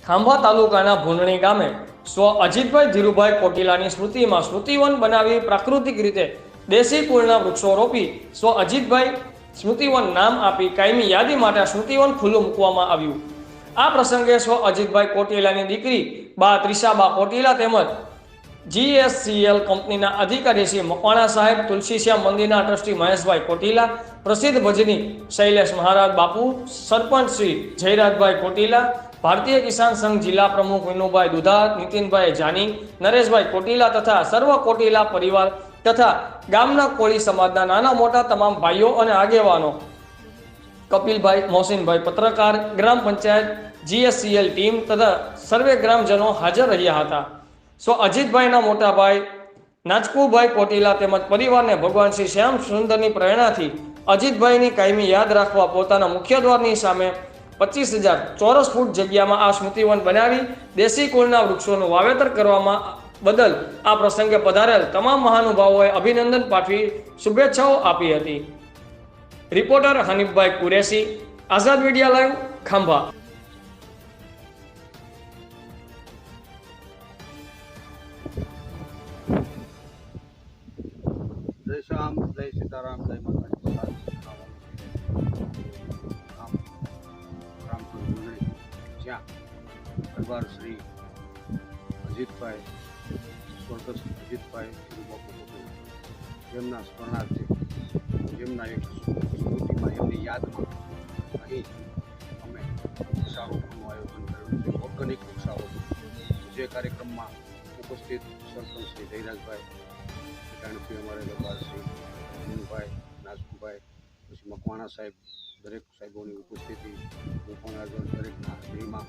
ખાંભા તાલુકાના ભૂંડણી ગામે સ્વ અજીતભાઈ ધીરુભાઈ કોટીલાની સ્મૃતિમાં સ્મૃતિવન બનાવી પ્રાકૃતિક રીતે દેશી કુળના વૃક્ષો રોપી સ્વ અજીતભાઈ સ્મૃતિવન નામ આપી કાયમી યાદી માટે સ્મૃતિવન ખુલ્લું મૂકવામાં આવ્યું। આ પ્રસંગે સ્વ અજીતભાઈ કોટીલાની દીકરી બા ત્રિષાબા કોટીલા તેમજ GSCL કંપનીના અધિકારી શ્રી મકવાણા સાહેબ, તુલસીશ્યામ મંદિરના ટ્રસ્ટી મહેશભાઈ કોટીલા, પ્રસિદ્ધ ભજની શૈલેષ મહારાજ બાપુ, સરપંચ શ્રી જયરાજભાઈ કોટીલા, ભારતીય કિસાન સંઘ જિલ્લા પ્રમુખ વિનુભાઈ દુધાત, નીતિનભાઈ જાની, નરેશભાઈ કોટીલા તથા સર્વ કોટીલા પરિવાર તથા ગામના કોળી સમાજના નાના મોટા તમામ ભાઈઓ અને આગેવાનો, કપિલભાઈ, મોહસિનભાઈ પત્રકાર, ગ્રામ પંચાયત, GSCL ટીમ તથા સર્વે ગ્રામજનો હાજર રહ્યા હતા। સ્વ અજીતભાઈના મોટા ભાઈ નાચકુભાઈ કોટીલા તેમજ પરિવારને ભગવાન શ્રી શ્યામ સુંદરની પ્રેરણાથી અજીતભાઈની કાયમી યાદ રાખવા પોતાના મુખ્ય દ્વારની સામે 25,000 ચોરસ ફૂટ જગ્યામાં આ સ્મૃતિવન બનાવી દેશી કુળના વૃક્ષોનું વાવેતર કરવામાં બદલ આ પ્રસંગે પધારેલ તમામ મહાનુભાવોએ અભિનંદન પાઠવી શુભેચ્છાઓ આપી હતી। રિપોર્ટર હનીફભાઈ કુરેશી, આઝાદ મીડિયા લાઈવ, ખાંભા। જય શ્યામ, જય સીતારામ, જય માતાજી। જ્યાં દરબાર શ્રી અજીતભાઈ, સ્વર્ગસ્થ અજીતભાઈ જેમના સ્મરણાર્થે, જેમના એક સ્મૃતિમાં, એમની યાદમાં અહીં અમે વૃક્ષારોપણનું આયોજન કર્યું છે, ઓર્ગેનિક વૃક્ષારોપણ, જે કાર્યક્રમમાં ઉપસ્થિત સરપંચ શ્રી જયરાજભાઈ, જાણથી અમારે દરબાર શ્રી વિનુભાઈ, નાચકુભાઈ, પછી મકવાણા સાહેબ, દરેક સાહેબોની ઉપસ્થિતિ, હું પણ આગળ દરેકના હાજરીમાં